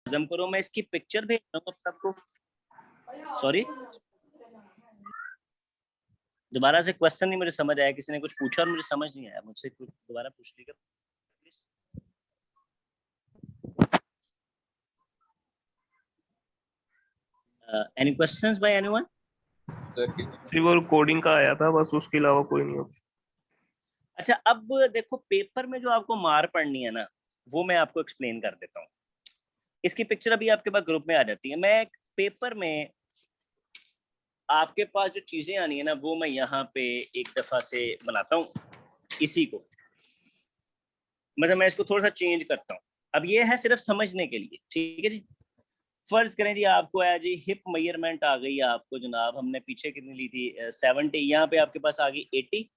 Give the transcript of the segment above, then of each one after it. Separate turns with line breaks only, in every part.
हजम करो। मैं इसकी पिक्चर भेज रहा हूँ सबको। सॉरी, दोबारा से क्वेश्चन नहीं मुझे समझ आया, किसी ने कुछ पूछा और मुझे समझ नहीं आया, मुझसे कुछ दोबारा पूछ लीजिएगा please. Any questions bye anyone?
वो कोडिंग का आया था बस, उसके अलावा कोई नहीं।
अच्छा, अब देखो पेपर में जो आपको मार पड़नी है ना, वो मैं आपको एक्सप्लेन कर देता हूँ। इसकी पिक्चर अभी आपके पास ग्रुप में आ जाती है। मैं पेपर में आपके पास जो चीजें आनी है ना, वो मैं यहाँ पे एक दफा से बनाता हूँ इसी को। मतलब मैं इसको थोड़ा सा चेंज करता हूँ। अब ये है सिर्फ समझने के लिए, ठीक है जी। फर्ज करें जी आपको है जी हिप मेजरमेंट आ गई आपको जनाब, हमने पीछे कितनी ली थी 70, यहाँ पे आपके पास आ गई 80,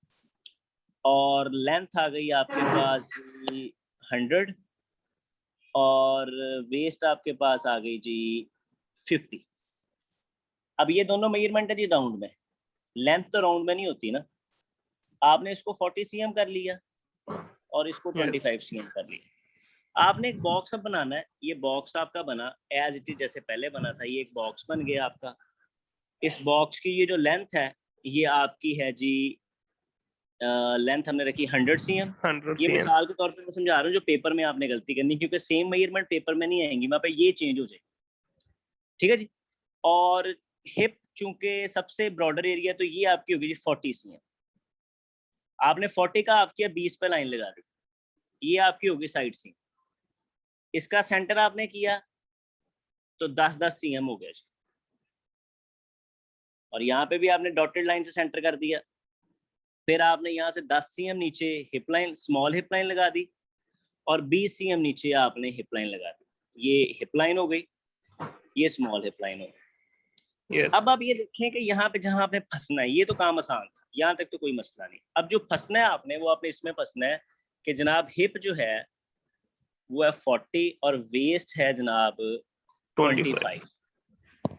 और लेंथ आ गई आपके पास 100, और वेस्ट आपके पास आ गई जी 50। अब ये दोनों मेजरमेंट है जी राउंड में, लेंथ तो राउंड में नहीं होती ना। आपने इसको 40 cm कर लिया और इसको 25 cm कर लिया। आपने एक बॉक्स अब बनाना है। ये बॉक्स आपका बना एज इट इज जैसे पहले बना था, ये एक बॉक्स बन गया आपका। इस बॉक्स की ये जो लेंथ है ये आपकी है जी, लेंथ हमने रखी 100 cm।
100
ये
cm।
मिसाल के तौर पे मैं समझा रहा हूँ जो पेपर में आपने गलती करनी, क्योंकि सेम मेजरमेंट पेपर में नहीं आएंगी, वहाँ पे ये चेंज हो जाएगी, ठीक है जी। और हिप चूंकि सबसे ब्रॉडर एरिया, तो ये आपकी होगी जी 40 cm। आपने 40 का ऑफ किया, 20 पे लाइन लगा दी, ये आपकी होगी साइड सीम। इसका सेंटर आपने किया तो 10-10 cm हो गया जी, और यहाँ पे भी आपने डॉटेड लाइन से सेंटर कर दिया। फिर आपने यहाँ से 10 cm नीचे hip line, small hip line लगा दी, और 20 cm नीचे आपने हिप लाइन लगा दी। ये हिप लाइन हो गई, ये स्मॉल हिप लाइन हो गई।
yes.
अब आप ये देखें कि यहाँ पे जहाँ आपने फंसना है, ये तो काम आसान था, यहाँ तक तो कोई मसला नहीं। अब जो फंसना है आपने, वो आपने इसमें फंसना है कि जनाब हिप जो है वो है 40 और वेस्ट है जनाब 25।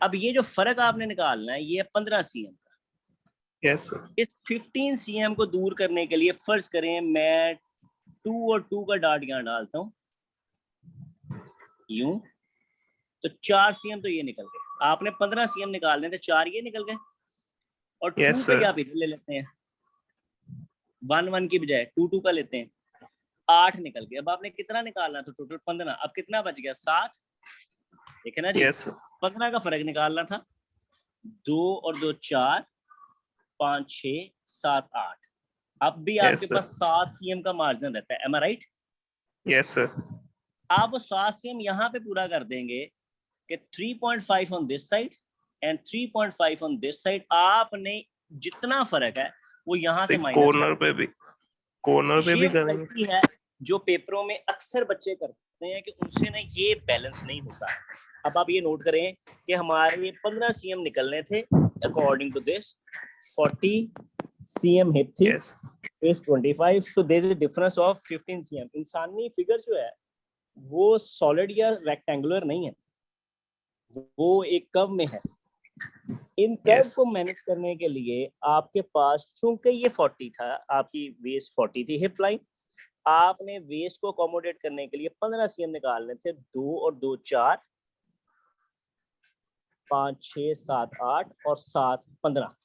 अब ये जो फर्क आपने निकालना है ये है 15 cm का।
yes,
इस 15 cm को दूर करने के लिए फर्ज करें मैं 2 और 2 का डॉट यहाँ डालता हूँ यूं, तो 4 cm तो ये निकल गए। आपने 15 cm निकालने थे, 4 ये निकल गए, और 2
yes,
का आप इधर ले लेते हैं, 1-1 की बजाय 2-2 का लेते हैं, 8 निकल गए। अब आपने कितना निकालना था टोटल? 15। अब कितना बच गया? 7। देखे ना जी,
yes.
15 का फर्क निकालना था। 2 और 2 4, 5 6 7 8। अब भी
yes,
आपके पास 7 cm का मार्जिन रहता है, एम आई राइट?
yes, sir.
आप वो 7 cm यहाँ पे पूरा कर देंगे कि 3.5 on this side and 3.5 on this side. आपने जितना फर्क है वो यहाँ से माइनस
कॉर्नर पे भी
ये
करेंगे।
गलती है जो पेपरों में अक्सर बच्चे करते हैं कि उनसे ना ये बैलेंस नहीं होता है। अब आप ये नोट करें कि हमारे 15 cm निकलने थे according to this, 40 cm hip थी,
yes,
is 25, so there is a difference of 15 cm। इंसानी फिगर जो है वो सॉलिड या रेक्टेंगुलर नहीं है, वो एक कर्व में है। इन कर्व
yes,
को मैनेज करने के लिए आपके पास, चूंकि ये 40 था, आपकी वेस्ट 40 थी हिप लाइन, आपने वेस्ट को अकोमोडेट करने के लिए 15 cm निकालने थे। 2 और 2 4, 5 6 7 8 और 7 15।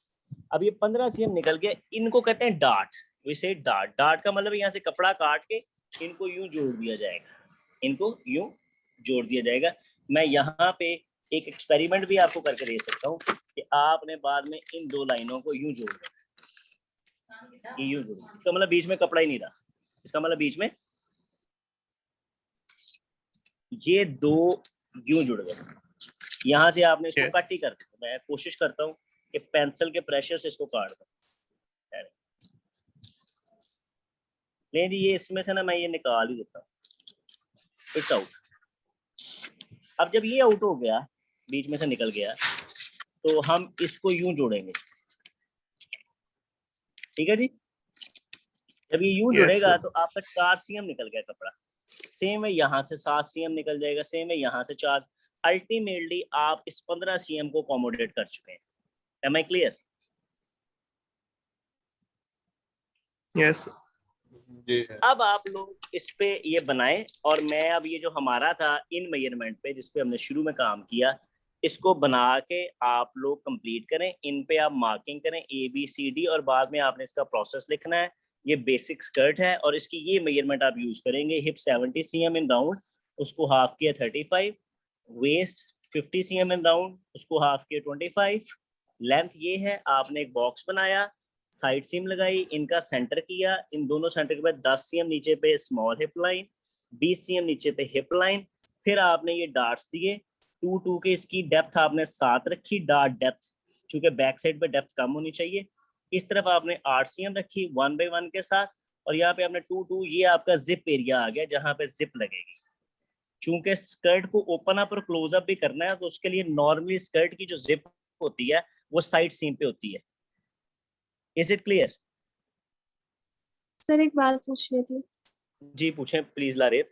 अब ये 15 cm निकल गए, इनको कहते हैं डार्ट। वैसे डार्ट, डार्ट का मतलब यहाँ से कपड़ा काट के इनको यूं जोड़ दिया जाएगा, इनको यूं जोड़ दिया जाएगा। मैं यहाँ पे एक एक्सपेरिमेंट भी आपको करके दे सकता हूँ कि आपने बाद में इन दो लाइनों को यूं जोड़ देना, ये यूं जोड़, इसका मतलब बीच में कपड़ा ही नहीं रहा, इसका मतलब बीच में ये दो यूं जुड़ गए। यहाँ से आपने इसको
yes.
कट ही कर दिया। मैं कोशिश करता हूँ कि पेंसिल के प्रेशर से इसको काट दूं। नहीं, ये इसमें से ना मैं ये निकाल ही देता हूँ, इट्स आउट। अब जब ये आउट हो गया, बीच में से निकल गया, तो हम इसको यूं जोड़ेंगे, ठीक है जी। जब ये यूं
yes,
जुड़ेगा
sir.
तो आपका 4 cm निकल गया कपड़ा। सेम है यहाँ से 7 cm निकल जाएगा, सेम है यहाँ से 4। अल्टीमेटली आप इस 15 cm को अकोमोडेट कर चुके हैं। Am I clear?
yes, sir. जी सर।
अब आप लोग इस पे ये बनाए, और मैं अब ये जो हमारा था इन मेजरमेंट पे जिस पे हमने शुरू में काम किया, इसको बना के आप लोग कंप्लीट करें। इन पे आप मार्किंग करें ABCD, और बाद में आपने इसका प्रोसेस लिखना है। ये बेसिक स्कर्ट है और इसकी ये मेजरमेंट आप यूज करेंगे। हिप 70 cm इन राउंड, उसको हाफ किया 35। वेस्ट 50 cm इन राउंड, उसको हाफ किया 25। लेंथ ये है। आपने एक बॉक्स बनाया, साइड सीम लगाई, इनका सेंटर किया, इन दोनों सेंटर के बाद 10 cm नीचे पे स्मॉल हिप लाइन, 20 cm नीचे पे हिप लाइन। फिर आपने ये डार्ट्स दिए 2 के, इसकी डेप्थ आपने 7 रखी, डार्ट डेप्थ, चूंकि बैक साइड पे डेप्थ कम होनी चाहिए। इस तरफ आपने 8 cm रखी 1 by 1 के साथ, और यहाँ पे आपने 2 ये आपका जिप एरिया आ गया जहाँ पे जिप लगेगी। चूंकि स्कर्ट को ओपन अप और क्लोज अप भी करना है, तो उसके लिए नॉर्मली स्कर्ट की जो जिप होती है वो साइड सीम पे होती है। Is it clear?
सर एक बात पूछनी थी।
जी पूछें प्लीज लारेब।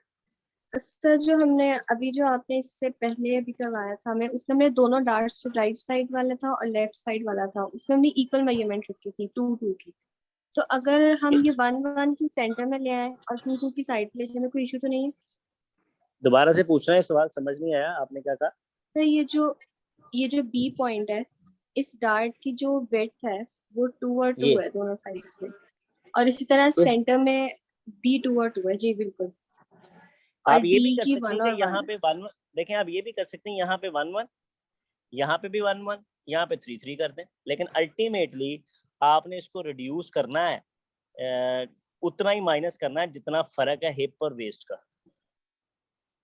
सर जो हमने अभी जो आपने इससे पहले अभी करवाया था हमें, उसमें हमने दोनों डार्ट्स, जो राइट साइड वाला था और लेफ्ट साइड वाला था, उसमें हमने इक्वल मेजरमेंट रखी थी 2 की। तो अगर हम ये 1 की सेंटर में ले आए और 2 की साइड पे ले जाए, कोई इशू तो नहीं है?
दोबारा से पूछना है, सवाल समझ नहीं आया, आपने क्या कहा?
सर ये जो बी पॉइंट है, इस डार्ट की जो विड्थ है वो 2 और 2
ये
है दोनों साइड से, और इसी तरह सेंटर में भी 2 और 2 है। जी बिल्कुल। और
आप ये भी
डी
कर
की
सकते
1
हैं
और
कि यहाँ
1 है।
पे 1 देखें, आप ये भी कर सकते हैं यहाँ पे 1 1, यहाँ पे भी 1 1, यहाँ पे 3 3 कर दें। लेकिन अल्टीमेटली आपने इसको रिड्यूस करना है, उतना ही माइनस करना है जितना फर्क है हिप और वेस्ट का।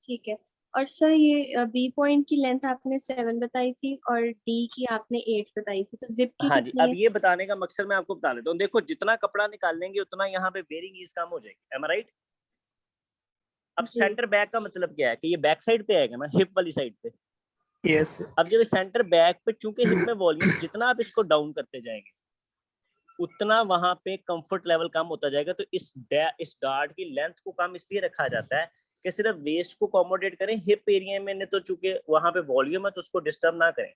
ठीक है। और सर ये बी पॉइंट की लेंथ आपने 7 बताई थी और डी की आपने 8 बताई थी, तो जिप की
हाँ जी,
कितनी
अब
है?
ये बताने का मकसद मैं आपको बता देता हूँ। देखो, जितना कपड़ा निकाल लेंगे उतना यहाँ पे बेरिंग ईज कम हो जाएगी। एम आई राइट? अब
जी
सेंटर बैक का मतलब क्या है कि ये बैक साइड पे आएगा ना, हिप वाली साइड पे।
यस।
अब जब सेंटर बैक पे, चूंकि हिप में वॉल्यूम, जितना आप इसको डाउन करते जाएंगे उतना वहां पे कंफर्ट लेवल कम होता जाएगा। तो इस डार्ट की लेंथ को कम इसलिए रखा जाता है कि सिर्फ वेस्ट को अकोमोडेट करें। हिप एरिया में ने तो चूंकि वहां पे वॉल्यूम है तो उसको डिस्टर्ब ना करें।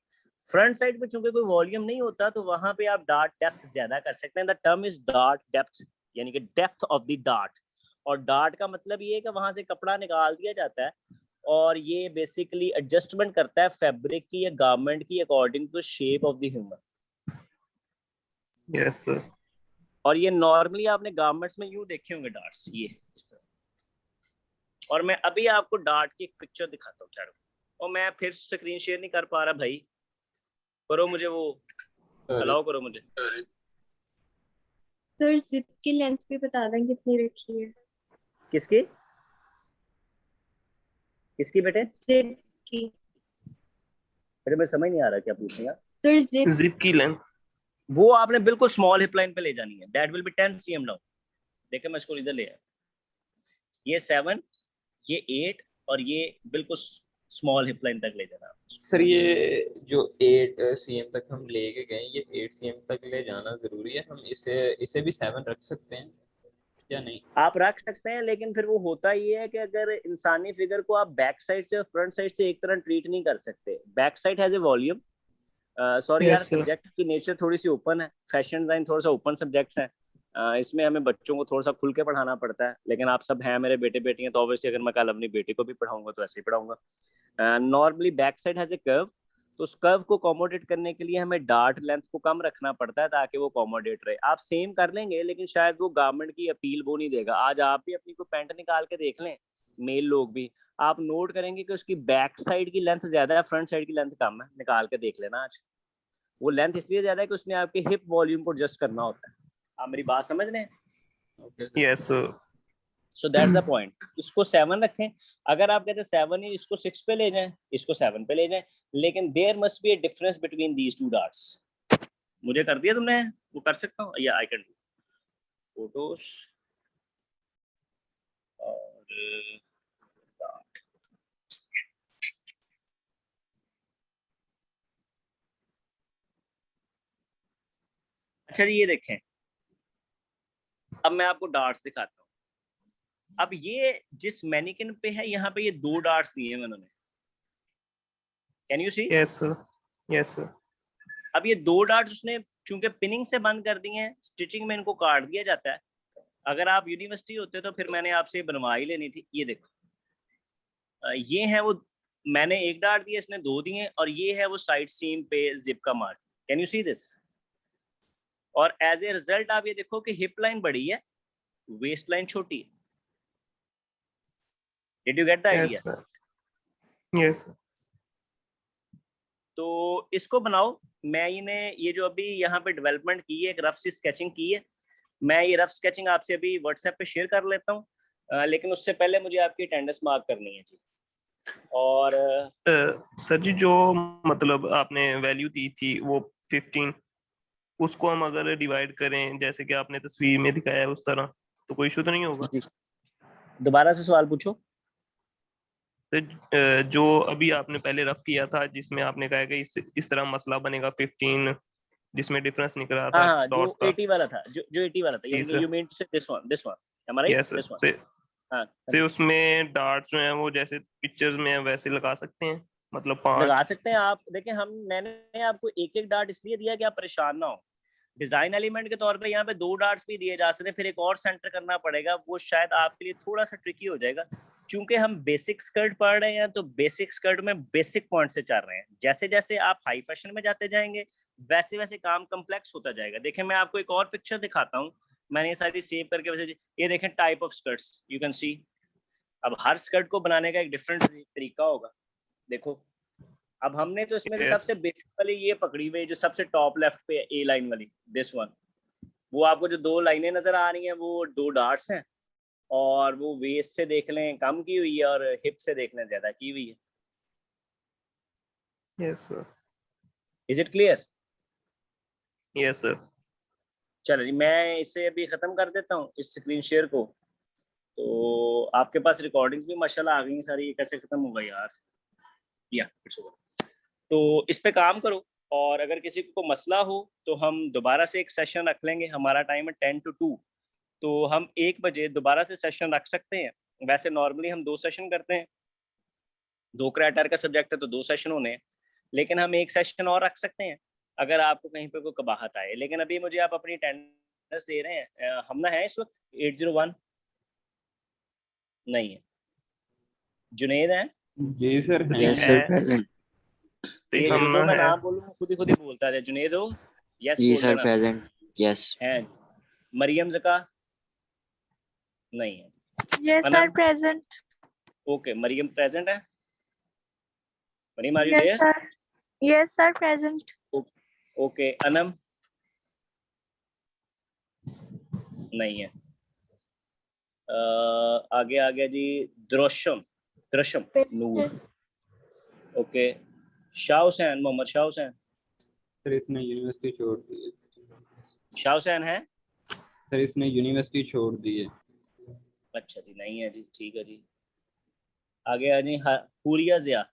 फ्रंट साइड पे चूंकि कोई वॉल्यूम नहीं होता तो वहां पे आप डार्ट डेप्थ ज्यादा कर सकते हैं। The term is dart depth, यानी कि डेप्थ ऑफ द डार्ट। और डार्ट का मतलब ये है कि वहां से कपड़ा निकाल दिया जाता है, और ये बेसिकली एडजस्टमेंट करता है फैब्रिक की या गारमेंट की according to shape of the human.
Yes sir.
और ये नॉर्मली आपने गारमेंट्स में यूं देखे होंगे डार्ट्स, ये इस तरह। और मैं अभी आपको डार्ट की एक पिक्चर दिखाता हूँ चलो। और मैं फिर स्क्रीन शेयर नहीं कर पा रहा भाई, करो मुझे वो, अलाउ करो मुझे।
सर जिप की लेंथ भी बता दें कितनी रखी है?
किसकी किसकी बेटे?
जिप की।
बेटे मैं समझ नहीं आ रहा क्या पूछ रहे हैं।
Sir zip.
जिप की लेंथ
वो आपने बिल्कुल स्मॉल हिप लाइन पे ले जानी है। That will be 10 cm down. देखिए मैं इसको इधर ले आया, ये 7, ये 8, और ये बिल्कुल स्मॉल हिप लाइन तक ले जाना।
सर ये जो 8 cm तक हम लेके गए, ये 8 cm तक ले जाना जरूरी है? हम इसे इसे भी 7 रख सकते हैं या नहीं?
आप रख सकते हैं, लेकिन फिर वो होता ही है कि अगर इंसानी फिगर को आप बैक साइड से और फ्रंट साइड से एक तरह ट्रीट नहीं कर सकते। Back side has a volume. Sorry यार,
यस सर।
सब्जेक्ट की नेचर थोड़ी सी ओपन है, फैशन डिजाइन थोड़ा सा ओपन सब्जेक्ट्स हैं। इसमें हमें बच्चों को थोड़ा सा खुल के पढ़ाना पड़ता है। लेकिन आप सब हैं मेरे बेटे बेटी हैं, तो ऑब्वियसली अगर मैं कल अपनी बेटी को भी पढ़ाऊंगा तो ऐसे ही पढ़ाऊंगा। Normally back side has a curve, तो उस कर्व को अकोमोडेट करने के लिए हमें डार्ट लेंथ को कम रखना पड़ता है ताकि वो अकोमोडेट रहे। आप सेम कर लेंगे लेकिन शायद वो गारमेंट की अपील वो नहीं देगा। आज आप भी अपनी कोई पैंट निकाल के देख लें, मेल लोग भी, आप नोट करेंगे कि उसकी बैक साइड की लेंथ ज्यादा है, फ्रंट साइड की लेंथ कम है। निकाल के देख लेना आज। वो लेंथ इसलिए ज्यादा है कि उसने आपके हिप वॉल्यूम को एडजस्ट करना होता है। आप मेरी बात समझ रहे हैं?
Okay
yes sir.
So that's the point. इसको 7 रखें। अगर आप कहते हैं 7 ही, इसको 6 पे ले जाएं, इसको 7 पे ले जाएं, लेकिन there must be a difference between these two darts. मुझे कर दिया तुमने? वो कर सकता हूँ या आई कैन डू फोटोज और dart। अच्छा जी, ये देखें, अब मैं आपको डार्ट्स दिखाता हूँ। अब ये जिस मैनिकिन पे है, यहाँ पे ये 2 डार्ट्स दिए हैं उन्होंने। Can you see?
Yes sir. Yes sir.
अब ये 2 डार्ट्स उसने चूंकि पिनिंग से बंद कर दिए हैं, स्टिचिंग में इनको काट दिया जाता है, अगर आप यूनिवर्सिटी होते तो फिर मैंने आपसे बनवा ही लेनी थी। ये देखो, ये है वो, मैंने एक डार्ट दिया, इसने दो दिए, और ये है वो साइड सीम पे जिप का margin. Can you see this? और एज ए रिजल्ट आप ये देखो कि हिप लाइन बड़ी है, वेस्ट लाइन छोटी है। Did you get the idea?
Yes sir.
तो इसको बनाओ। मैंने ये जो अभी यहाँ पे डेवलपमेंट की है, एक रफ सी स्केचिंग की है, मैं ये रफ स्केचिंग आपसे अभी व्हाट्सएप पे शेयर कर लेता हूँ, लेकिन उससे पहले मुझे आपकी अटेंडेंस मार्क करनी है जी। और
सर जी, जो मतलब आपने वैल्यू दी थी वो 15, उसको हम अगर डिवाइड करें जैसे कि आपने तस्वीर में दिखाया है उस तरह, तो कोई इशू तो नहीं होगा?
दोबारा से सवाल पूछो।
तो जो अभी आपने पहले रफ किया था जिसमें आपने कहा कि इस तरह मसला बनेगा 15, जिसमें डिफरेंस निकल रहा था
हाँ, जो
डॉट का।
80 वाला था, जो 80 वाला था,
जी सर।
यू मीन टू से this one, am I right?
Yes
This one.
Sir.
हाँ,
से उसमें डार्ट जो है वो जैसे पिक्चर्स में है वैसे लगा सकते हैं, मतलब
लगा
5?
सकते हैं आप। देखिए, मैंने आपको एक एक डार्ट इसलिए दिया कि आप परेशान ना हो। डिजाइन एलिमेंट के तौर पे यहाँ पे 2 डार्ट्स भी दिए जा सकते हैं, फिर एक और सेंटर करना पड़ेगा, वो शायद आपके लिए थोड़ा सा ट्रिकी हो जाएगा। क्योंकि हम बेसिक स्कर्ट पढ़ रहे हैं, तो बेसिक स्कर्ट में बेसिक पॉइंट से चल रहे हैं। जैसे जैसे आप हाई फैशन में जाते जाएंगे, वैसे वैसे काम कम्प्लेक्स होता जाएगा। देखिए, मैं आपको एक और पिक्चर दिखाता हूँ, मैंने ये सारी सेव करके वैसे, ये देखें type of skirts, you can see. अब हर स्कर्ट को बनाने का एक डिफरेंट तरीका होगा। देखो, अब हमने तो इसमें से
Yes.
सबसे बेसिक वाली ये पकड़ी हुई है, जो सबसे टॉप लेफ्ट पे ए लाइन वाली, दिस वन। वो आपको जो 2 लाइनें नजर आ रही हैं, वो 2 डार्ट्स हैं, और वो वेस्ट से देख लें कम की हुई है, और हिप से देख लें ज्यादा की हुई है।
Yes sir.
Is it clear?
Yes sir.
चलो जी, मैं इसे अभी खत्म कर देता हूँ, इस स्क्रीन शेयर को। तो आपके पास रिकॉर्डिंग्स भी माशाल्लाह आ गई हैं सारी। ये कैसे खत्म होगा यार? या इट्स ओवर। तो इस पे काम करो, और अगर किसी को मसला हो तो हम दोबारा से एक सेशन रख लेंगे। हमारा टाइम है 10 to 2, तो हम 1 बजे दोबारा से सेशन रख सकते हैं। वैसे नॉर्मली हम 2 सेशन करते हैं, 2 क्रेडिट का सब्जेक्ट है तो 2 सेशन होने हैं, लेकिन हम 1 सेशन और रख सकते हैं अगर आपको कहीं पे कोई कबाहत आए। लेकिन अभी मुझे आप अपनी अटेंडेंस दे रहे हैं, हमना है इस वक्त 801 नहीं है, जुनेद है,
जी सर हैं।
Yes sir present.
ये
हम
जो मैं
है।
नाम बोलूँ खुद ही बोलता है। जुनेद हो? यस
जी
बोल
सर
देना।
प्रेजेंट। यस
है। मरियम जका नहीं है।
Yes, sir,
Anam?
present.
Okay, Mariam present है। Mariam, are you
Yes,
there?
sir. Yes, sir, present.
Okay, Anam नहीं है। आगे आ गया जी, द्रोशम, द्रशम नूर। ओके, शाह हुसैन, मोहम्मद शाह हुसैन।
सर इसने यूनिवर्सिटी छोड़ दी है।
शाह हुसैन है?
सर इसने यूनिवर्सिटी छोड़ दी है।
अच्छा जी, नहीं है जी, ठीक है जी। आगे आ जी, हुरिया जिया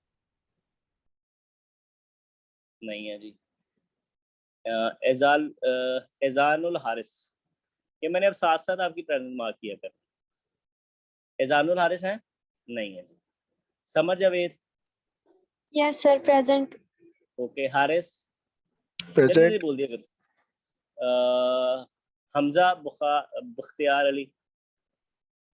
नहीं है जी। एजानुल हारिस, ये मैंने अब साथ साथ आपकी प्रेजेंस मार्क किया कर। एजानुल हारिस है? नहीं है जी। Samar Javed?
Yes, sir, present.
Okay, Haris जल्दी
प्रेजेंट।
बोल दिया फिर। हमजा बुख्तियार अली